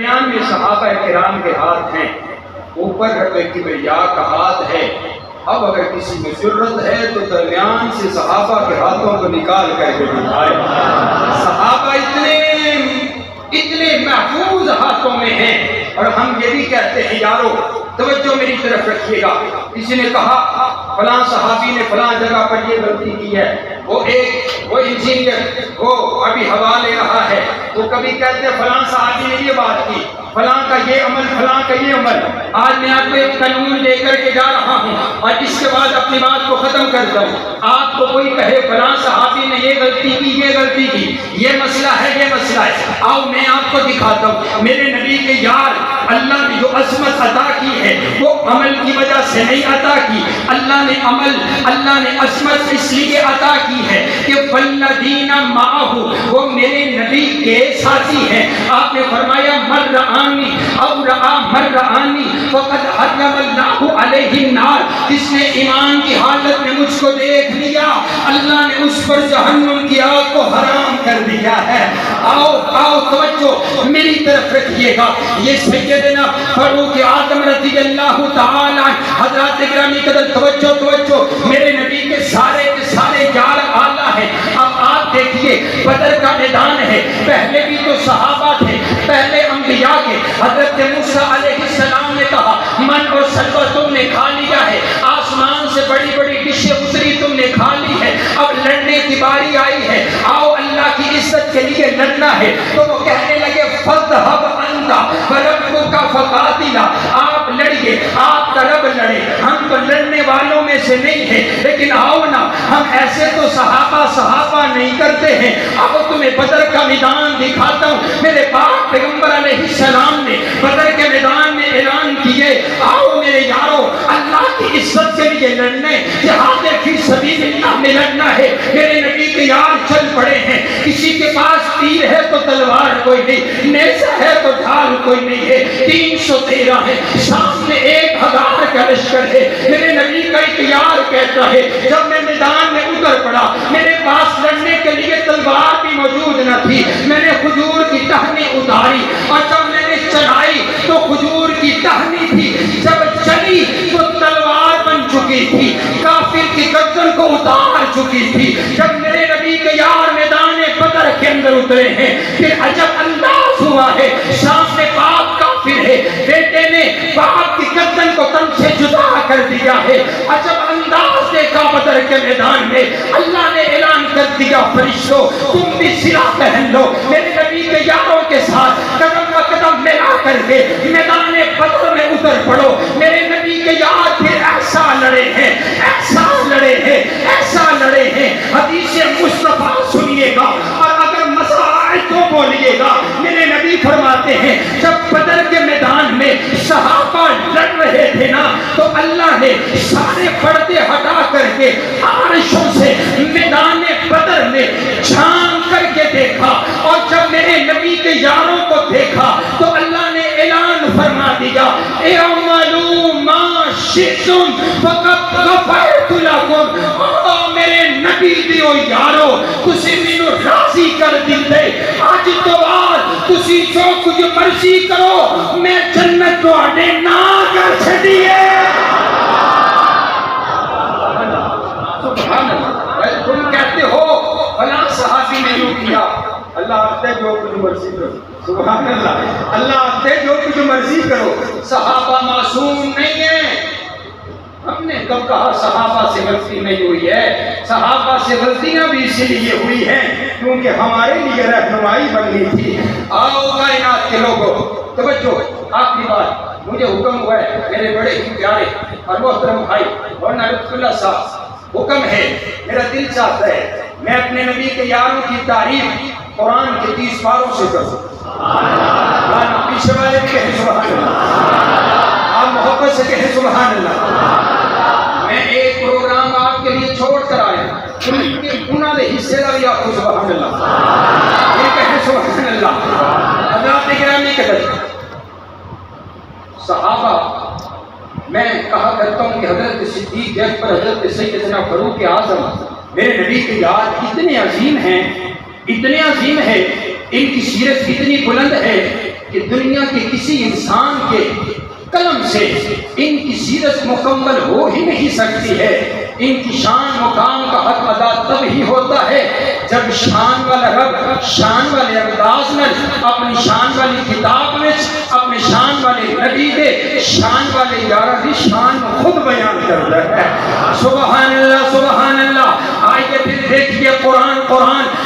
درمیان میں صحابہ کرام کے ہاتھ ہیں، اوپر رب کبریا کا ہاتھ ہے۔ اب اگر کسی میں ضرورت ہے تو درمیان سے صحابہ کے ہاتھوں کو نکال کر کے دکھائے۔ صحابہ اتنے محفوظ ہاتھوں میں ہیں، اور ہم یہ بھی کہتے ہیں یارو توجہ میری طرف رکھیے گا۔ کسی نے کہا فلاں صحابی نے فلاں جگہ پر یہ غلطی کی ہے، وہ انجینئر وہ ابھی ہوا لے رہا ہے، وہ کبھی کہتے ہیں فلاں صحابی نے یہ بات کی، فلاں کا یہ عمل، فلاں کا یہ عمل۔ آج میں آپ کو ایک قانون لے کر کے جا رہا ہوں اور اس کے بعد اپنی بات کو ختم کرتا ہوں۔ آپ کو کوئی کہے فلاں صحابی نے یہ غلطی کی، یہ غلطی کی، یہ مسئلہ ہے، یہ مسئلہ ہے، آؤ میں آپ کو دکھاتا ہوں میرے نبی کے یار اللہ نے جو عظمت عطا کی ہے وہ عمل کی وجہ سے نہیں عطا کی۔ اللہ نے عظمت اس لیے عطا کی ہے کہ والذین معہ، وہ میرے نبی کے ساتھی ہیں۔ آپ نے فرمایا من رآنی او رآ من رآنی فقد حرم اللہ علیہ النار، جس نے ایمان کی حالت میں مجھ کو دیکھ لیا اللہ نے اس پر جہنم کی آگ کو حرام کر دیا ہے۔ آؤ توجہ میری طرف رکھیے گا۔ یہ سیدنا فاروق اعظم رضی اللہ تعالی حضرات گرامی قدر توجہ میرے نبی کے سارے یار اعلیٰ ہیں۔ اب آپ دیکھیے بدر کا میدان ہے، پہلے بھی تو صحابہ تھے، پہلے انبیاء کے۔ حضرت موسیٰ علیہ السلام نے کہا من اور سلوہ تم نے کھا لیا ہے، آسمان سے بڑی بڑی ڈشیں اتری تم نے کھا لی ہے، اب لڑنے کی باری آئی ہے، آؤ اللہ کی عزت کے لیے لڑنا ہے۔ تو وہ کہنے لگے فاذهب انت وربک فقاتلا، آپ لڑیے، آپ کا رب لڑے، ہم تو لڑنے والوں میں سے نہیں ہیں، لیکن آؤ نا ہم ایسے تو صحابہ نہیں کرتے ہیں۔ اب تمہیں بدر کا میدان دکھاتا ہوں۔ میرے پاک پیغمبر علیہ السلام نے بدر کے میدان میں اعلان کیے آؤ میرے یارو اللہ کی عزت کے لیے لڑنے، جہاد فی سبیل اللہ میں لڑنا ہے۔ میرے نبی کے یار چل پڑے ہیں، کسی کے پاس تیر ہے تو تلوار کوئی نہیں، نیزہ ہے تو ڈھال کوئی نہیں ہے، 313 ہے، سامنے 1000 کا لشکر ہے۔ میرے نبی کا ایک یار کہتا ہے جب میں میدان میں اتر پڑا میرے پاس لڑنے کے لیے تلوار بھی موجود نہ تھی، میں نے کھجور کی ٹہنی اتاری، اور جب میں نے چڑھائی تو کھجور کی ٹہنی تھی، جب چلی تو تلوار بن چکی تھی، کافر کی گردن کو اتار چکی تھی۔ جب میرے نبی کے یار میدان بدر کے اندر اترے ہیں پھر عجب انداز ہوا ہے، سامنے باپ کافر ہے، بیٹے نے باپ کی گردن کو تن سے جدا کر دیا ہے۔ عجب انداز دیکھا بدر کے میدان میں، اللہ نے اعلان کر دیا فرشتوں تم بھی سلاح پہن لو، میرے نبی کے یاروں کے ساتھ قدم با قدم ملا کر کے میدان بدر میں اتر پڑو۔ میرے نبی کے یار پھر ایسا لڑے ہیں، ایسا لڑے ہیں، ایسا لڑے ہیں، حدیث مصطفیٰ سنیے گا اور اگر مزہ آئے تو بولیے گا۔ میرے نبی فرماتے ہیں جب بدر کے میدان میں صحابہ لڑ رہے تھے نا تو اللہ نے سارے پردے ہٹا کر کے عرشوں سے میدان بدر میں جھانک کر کے دیکھا، اور جب میرے نبی کے یاروں کو دیکھا تو اللہ نے اعلان فرما دیا اعملوا ما شئتم فقد غفرت لكم۔ میرے نبی دیو یارو تسی مینوں راضی کر دتے، اج تو بعد تسی جو کچھ مرضی کرو میں جنت تواڈے نال کر چھڈی ہے۔ سبحان اللہ، تم کہتے ہو فلاں صحابی نے یوں کیا، اللہ آپ سے جو کچھ مرضی کرو۔ سبحان اللہ، اللہ آپ سے جو کچھ مرضی کرو۔ صحابہ معصوم نہیں ہیں۔ ہم نے کب کہا صحابہ سے غلطی نہیں ہوئی ہے؟ صحابہ سے غلطیاں بھی اسی لیے ہوئی ہیں کیونکہ ہمارے لیے رہنمائی بننی تھی۔ آؤ کائنات کے لوگوں توجہ، آخری بات مجھے حکم ہوا ہے میرے بڑے ہی پیارے اور محترم بھائی مولانا لطف اللہ صاحب، حکم ہے میرا دل چاہتا ہے میں اپنے نبی کے یاروں کی تعریف قرآن کے 30 پاروں سے کروں۔ پیچھے والے بھی کہیں سبحان اللہ، آپ محبت سے کہیں سبحان اللہ۔ میں ایک پروگرام آپ کے لیے چھوڑ کر آیا، انہوں نے حصے کا بھی آپ کو سبحان اللہ، یہ کہیں سبحان اللہ۔ حضرات گرامی کے درجے صحابہ، میں کہا کرتا ہوں کہ حضرت صدیق اکبر، حضرت سیدنا فاروق اعظم میرے نبی کے یاد اتنے عظیم ہیں، اتنے عظیم ہیں، ان کی سیرت اتنی بلند ہے کہ دنیا کے کسی انسان کے قلم سے ان کی سیرت مکمل ہو ہی نہیں سکتی ہے۔ ان کی شان مقام کا حق ادا تب ہی ہوتا ہے جب شان والا رب شان والے انداز میں اپنی شان والی کتاب میں اپنے شان والے نبی دے شان والے یارہ دی شان خود بیان کرتا ہے۔ سبحان اللہ سبحان اللہ۔ آئیے پھر دیکھیے قرآن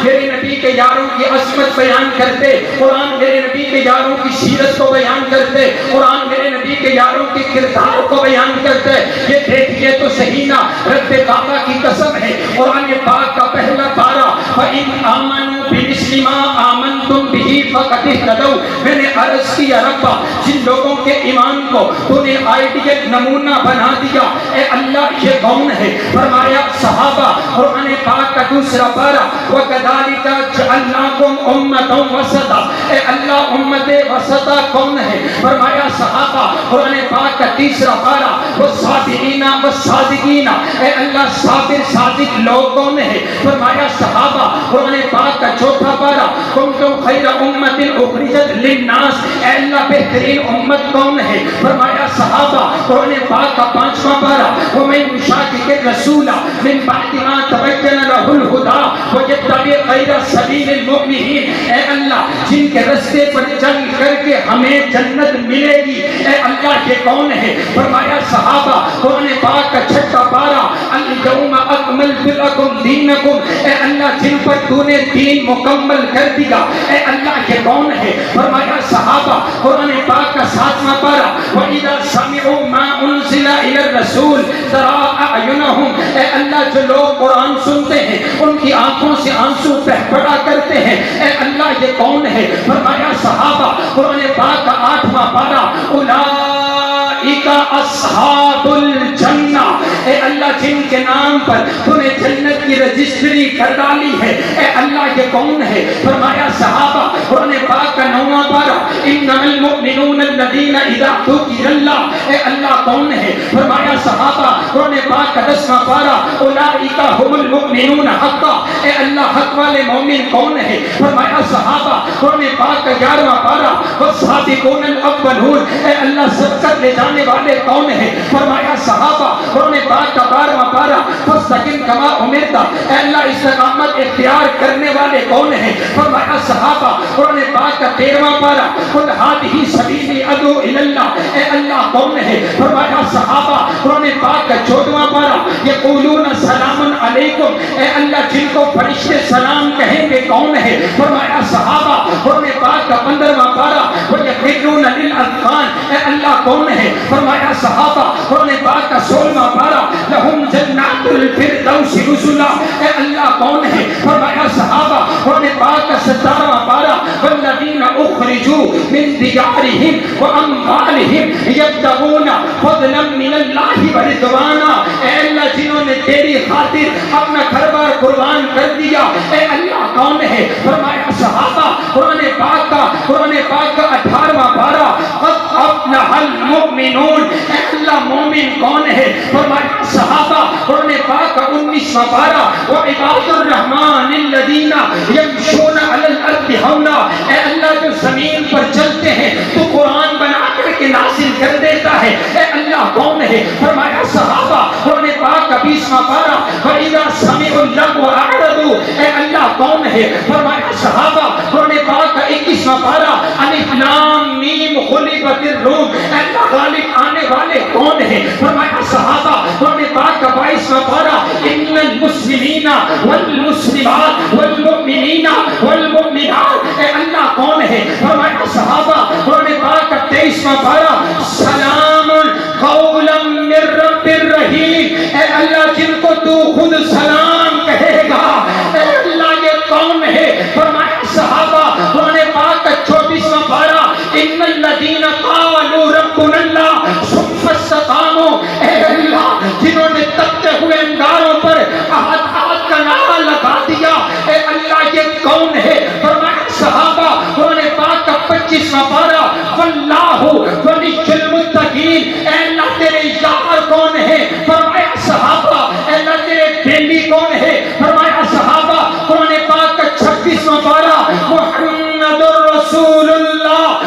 میرے نبی کے یاروں کی عظمت بیان کرتے، قرآن میرے نبی کے یاروں کی سیرت کو بیان کرتے، قرآن میرے نبی کے یاروں کے کردار کو بیان کرتے۔ یہ دیکھیے تو صحیح نا، رب کعبہ کی قسم ہے قرآن پاک کا پہلا پارہ فَإِنْ آمَنُوا بِمِثْلِ مَا آمَنْتُمْ بِهِ فَقَدِ اهْتَدَوْا۔ میں نے عرض کیا ربا جن لوگوں کے ایمان کو تو نے آئیڈیل نمونہ بنا دیا، اے اللہ یہ کون ہے؟ فرمایا صحابہ۔ قرآن پاک کا دوسرا پارہ وَكَذَلِكَ جَعَلْنَاكُمْ أُمَّةً وَسَطًا۔ اے اللہ امت وسطا کون ہے؟ فرمایا صحابہ۔ قرآن پاک کا تیسرا پارہ والصابرین والصادقین۔ اے اللہ صابر صادق لوگ کون ہے؟ فرمایا صحابہ۔ قرآن پاک کا چوتھا پارہ کنتم خیر امت اخرجت للناس۔ اے اللہ بہترین امت کون ہے؟ فرمایا صحابہ۔ قرآن پاک کا پانچواں پارہ ومن یشاقق الرسول من بعد ما تبین له الهدى ویتبع غیر سبیل المؤمنین۔ اے اللہ جن کے رستے پر چل کر کے ہمیں جنت ملے گی، اے اللہ یہ کون ہے؟ فرمایا صحابہ۔ قرآن پاک کا چھٹا پارہ اليوم اکملت لکم دینکم۔ اے اللہ جن پر تو نے دین مکمل کر دیا، اے اللہ یہ کون ہے؟ فرمایا صحابہ۔ قرآن پاک کا ساتواں پارہ وَإِذَا سَمِعُوا مَا أُنزِلَ إِلَى الرَّسُولِ تَرَىٰ أَعْيُنَهُمْ۔ اے اللہ جو لوگ قرآن سنتے ہیں ان کی آنکھوں سے آنسو بہ پڑا کرتے ہیں، اے اللہ یہ کون ہے؟ فرمایا صحابہ۔ قرآن پاک کا آٹھواں پارہ اولئک اصحاب الجنہ۔ اے اللہ جن کے نام پر تو نے جنت کی رجسٹری کر ڈالی ہے، اے اللہ یہ کون ہے؟ فرمایا صحابہ۔ قرآن پاک کا نواں پارہ انما المؤمنون الذین اذا ذکر اللہ۔ اے اللہ کون ہے؟ فرمایا صحابہ۔ قرآن پاک کا 10واں پارہ اولئک هم المؤمنون حقا۔ اے اللہ حق والے مومن کون ہے؟ فرمایا صحابہ۔ قرآن پاک کا 11واں پارہ والسابقون الاولون۔ اے اللہ سبقت لے جانے والے کون ہیں؟ فرمایا صحابہ۔ قرآن پاک کا 12واں پارہ فاستقم کما امرت۔ اے اللہ استقامت اختیار کرنے والے کون ہیں؟ فرمایا صحابہ۔ قرآن پاک کا 13واں پارہ قل ھذہ سبیلی ادعو الی اللہ۔ اے اللہ کون ہے؟ فرمایا صحابہ۔ قرآن پاک کا 14واں پارہ یقولون سلام علیکم۔ اے اللہ جن کو فرشتے سلام کہیں گے کون ہے؟ فرمایا صحابہ۔ قرآن پاک کا 15واں پارہ وَيَخِرُّونَ لِلْأَذْقَانِ۔ اے اللہ کون ہے؟ فرمایا صحابہ۔ قرآن پاک کا 16واں پارہ لَهُمْ جَنَّاتُ الْفِرْدَوْسِ نُزُلًا۔ اے اللہ کون ہے؟ فرمایا صحابہ۔ قرآن پاک کا 17واں پارہ وَالَّذِينَ أُخْرِجُوا مِنْ دِيَارِهِمْ وَأَمْوَالِهِمْ يَبْتَغُونَ فَضْلًا مِنَ اللَّهِ وَرِضْوَانًا۔ اے اللہ جنہوں نے تیری خاطر اپنا گھر بار قربان کر دیا، اے اللہ کون ہے؟ فرمایا صحابہ۔ قرآن پاک کا 18واں پارہ قد افلح المؤمنون۔ اے اللہ مومن کون ہے؟ فرمایا صحابہ۔ قرآن پاک کا 19واں پارہ وعباد الرحمن الذین یمشون علی الارض ہونا۔ اے اللہ جو زمین پر چلتے ہیں تو قرآن بنا کر کے نازل کر دیتا ہے، اے اللہ کون ہے؟ فرمایا صحابہ۔ قرآن پاک کا 20واں پارہ وَإِذَا سَمِعُوا اللَّغْوَ أَعْرَضُوا۔ اے اللہ کون ہے؟ فرمایا صحابہ۔ قرآن پاک کا 21واں پارہ الف لام میم غلبت الروم۔ اے اللہ غالب آنے والے کون ہیں؟ فرمایا صحابہ۔ قرآن پاک کا 22واں پارہ ان المسلمین والمسلمات والمؤمنین والمؤمنات۔ اے اللہ کون ہے؟ فرمایا صحابہ۔ قرآن پاک کا 23واں پارہ سلام قولا من رب الرحیم۔ اے اللہ جن کو تو خود سلام کہے گا، اے اللہ یہ کون ہے؟ فرمایا صحابہ۔ قرآن پاک کا 24واں پارہ ان الذین قالوا ربنا اللہ ثم استقاموا۔ اے اللہ جنہوں نے تپتے ہوئے انگاروں پر احد کا نعرہ لگا دیا، اے اللہ یہ کون ہے؟ فرمایا صحابہ۔ قرآن پاک کا 25واں پارہ واللہ ولی المتقین۔ اے اللہ تیرے یار کون ہے؟ فرمایا صحابہ۔ اے اللہ تیرے بیلی کون ہے؟ فرمایا صحابہ۔ قرآن پاک کا 26واں پارہ محمد الرسول اللہ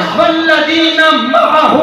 والذین معہ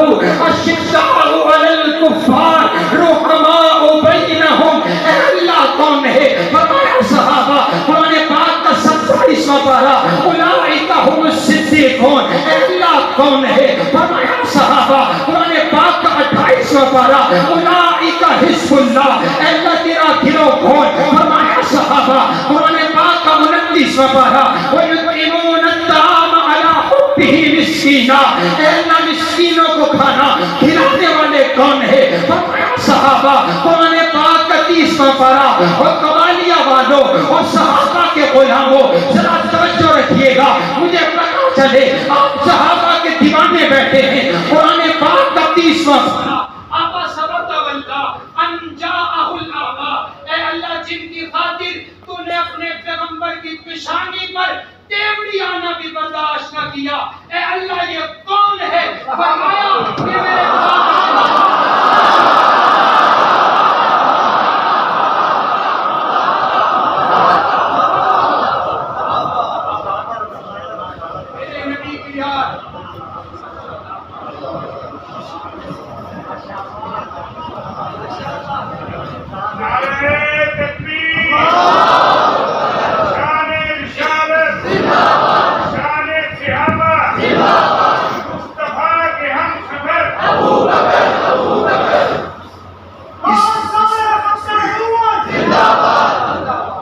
اشداء علی الکفار رحماء بینہم. اے اللہ کون ہے؟ فرمایا صحابہ. قرآن پاک کا 27واں پارہ اولئک هم الصدیقون. اے اللہ کون ہے؟ فرمایا صحابہ. قرآن پاک کا 28واں پارہ اولئک حزب اللہ. اے اللہ تیرا گروہ کون؟ فرمایا صحابہ. قرآن پاک کا 29واں پارہ وَيُطْعِمُونَ الطَّعَامَ عَلَىٰ حُبِّهِ مسکینا. اے اللہ مسکینوں کو کھانا کھلانے والے کون ہے؟ فرمایا صحابہ. قرآن پاک کا 30واں پارہ اور قوالیہ والوں اور صحابہ کے غلاموں ذرا توجہ رکھیے گا. مجھے پتا چلے آپ صحابہ کے دیوانے بیٹھے ہیں. قرآن پاک کا 30واں پارہ آبا سبت واللہ انجاءہ العبا. اے اللہ جن کی خاطر تو نے اپنے پیغمبر کی پیشانی پر تیوڑی آنا بھی برداشت نہ کیا. اے اللہ یہ کون ہے؟ فرمایا یہ میرے نبی کی یاد. نعرہ تکبیر، شان رسالت، شان صحابہ، مصطفیٰ کے ہم سفر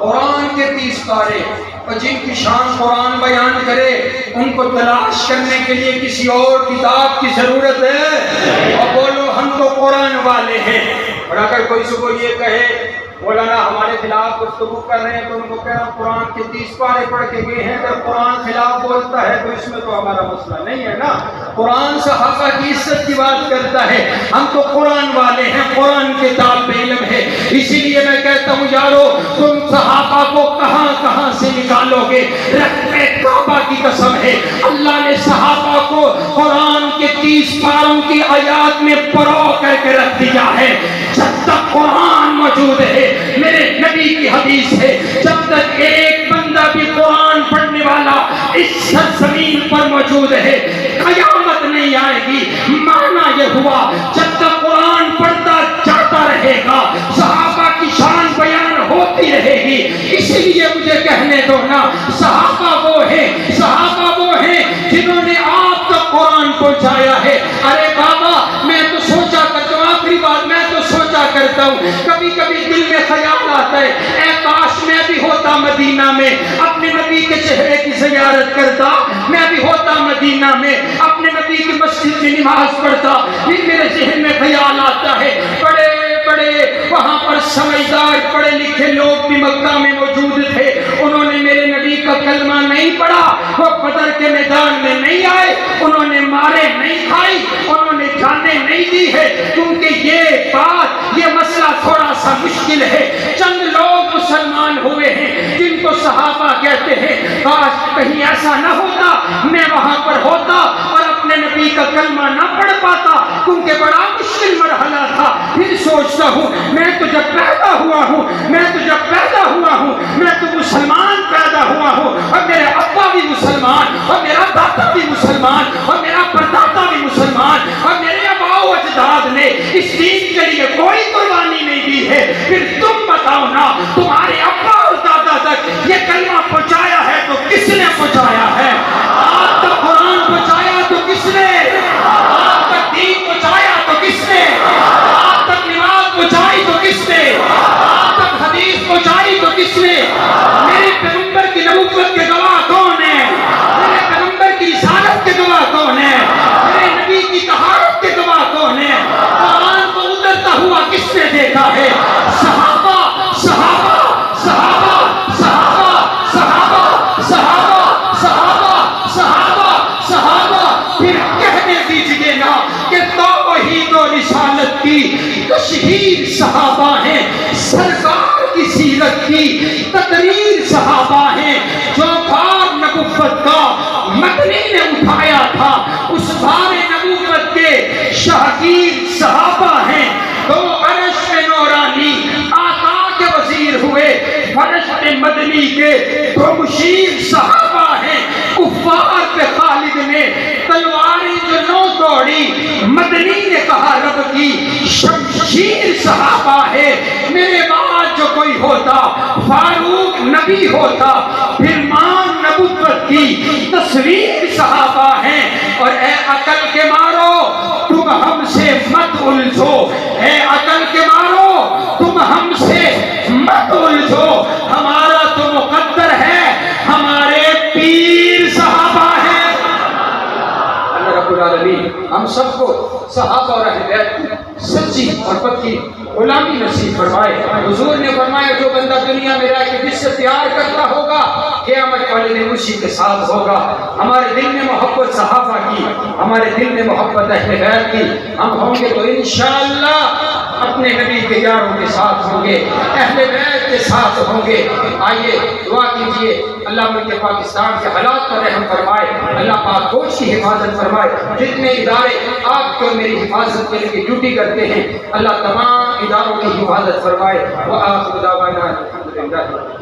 قرآن کے 30 پارے اور جن کی شان قرآن بیان کرے ان کو تلاش کرنے کے لیے کسی اور کتاب کی ضرورت ہے. اور بولو ہم تو قرآن والے ہیں. اور اگر کوئی صبح یہ کہے مولانا ہمارے خلاف گفتگو کر رہے ہیں تو ان کو کہنا قرآن کے 30 پارے پڑھ کے گئے ہیں. جب قرآن خلاف بولتا ہے تو اس میں تو ہمارا مسئلہ نہیں ہے نا. قرآن صحابہ کی عزت کی بات کرتا ہے. ہم تو قرآن والے ہیں, قرآن کے طالب علم ہے. اسی لیے میں کہتا ہوں یارو تم صحابہ کو کہاں کہاں سے نکالو گے. رب کعبہ کی قسم ہے اللہ نے صحابہ کو قرآن کے 30 پاروں کی آیات میں پرو کر کے رکھ دیا ہے. جب تک قرآن موجود ہے, میرے نبی کی حدیث ہے, جب تک ایک بندہ بھی قرآن پڑھنے والا اس سرزمین پر موجود ہے قیامت نہیں آئے گی. معنی یہ ہوا جب تک قرآن پڑھتا جاتا رہے گا صحابہ کی شان بیان ہوتی رہے گی. اسی لیے مجھے کہنے دو نا صحابہ وہ ہیں جنہوں نے آپ تک قرآن پہنچایا ہے. ارے بابا میں تو سوچا کرتا ہوں, آخری بات میں تو سوچا کرتا ہوں, کبھی کبھی دل میں خیال آتا ہے اے کاش میں بھی ہوتا مدینہ میں اپنے نبی کے چہرے کی زیارت کرتا, میں بھی ہوتا مدینہ میں اپنے نبی کی مسجد میں نماز پڑھتا. پھر میرے ذہن میں خیال آتا ہے بڑے وہاں پر سمجھدار پڑھے لکھے لوگ بھی مکہ میں موجود تھے, انہوں نے میرے نبی کا کلمہ نہیں پڑھا, وہ بدر کے میدان میں نہیں آئے, انہوں نے مارے نہیں کھائی, انہوں نے جانیں نہیں دی ہے, کیونکہ یہ مسئلہ تھوڑا سا مشکل ہے. چند لوگ مسلمان ہوئے ہیں جن کو صحابہ کہتے ہیں. کاش کہیں ایسا نہ ہوتا میں وہاں پر ہوتا اور اپنے نبی کا کلمہ نہ پڑھ پاتا, کیونکہ بڑا مشکل مرحلہ تھا. پھر سوچتا ہوں میں تو جب پیدا ہوا ہوں میں تو مسلمان پیدا ہوا ہوں, اور میرے ابا بھی مسلمان, اور میرا دادا بھی مسلمان, اور میرا پردادا بھی مسلمان, اور میرے آباء و اجداد نے اس دین کے لیے کوئی قربانی نہیں دی ہے. پھر تم بتاؤ نا تمہارے ابا اور دادا تک یہ کلمہ پہنچایا ہے تو کس نے پہنچایا ہے؟ آپ تک قرآن پہنچایا تو کس نے؟ آپ تک دین پہنچایا تو کس نے؟ آپ تک نماز پہنچائی تو کس نے؟ آپ تک حدیث پہنچائی تو کس نے؟ میرے پیغمبر کی نبوت کے گواہ کون ہیں؟ میرے پیغمبر کی رسالت کے گواہ کون ہیں؟ میرے نبی کی طہارت کے گواہ کون ہیں؟ قرآن کو اترتا ہوا کس نے دیکھا ہے؟ صحابہ صحابہ صحابہ صحابہ صحابہ صحابہ صحابہ صحابہ صحابہ. پھر کہنے دیجئے نا کہ توحید و رسالت کی تشہیر صحابہ ہیں, سرکار کی سیرت کی تقریر صحابہ ہیں. جو بار نبوت کا مدنی نے اٹھایا تھا اس بار نبوت کے شاہگیر صحابہ ہیں. تو عرش میں نورانی آقا کے وزیر ہوئے, فرش میں مدنی کے دو مشیر صحابہ ہیں. کفار پہ خالد نے تلواری جو نو توڑ ہوتا، پھر ماں نبوت کی تصویر صحابہ ہیں۔ اور اے عقل کے مارو تم ہم سے مت الجھو، اے عقل کے مارو تم ہم سے مت الجھو، ہمارا تو مقدر ہے، ہمارے پیر صحابہ ہیں۔ اللہ رب العالمین ہم سب کو صحابہ اور اہل بیت کی سچی اور پکی غلامی نصیب فرمائے۔ حضور نے فرمایا جو بندہ دنیا میں رہ کے جس سے پیار کرتا ہوگا قیامت والے دن اسی کے ساتھ ہوگا۔ ہمارے دل میں محبت صحابہ کی، ہمارے دل میں محبت اہل بیت کی، ہم ہوں گے تو انشاءاللہ اپنے نبی کے یاروں کے ساتھ ہوں گے، اہل بیت کے ساتھ ہوں گے۔ آئیے دعا کیجئے اللہ ملک پاکستان کے حالات پر رحم فرمائے، اللہ پاک فوج کی حفاظت فرمائے، جتنے ادارے آپ کو میری حفاظت کے لیے ڈیوٹی کرتے ہیں اللہ تمام اداروں کی حفاظت فرمائے۔ وآخر دعوانا الحمدللہ۔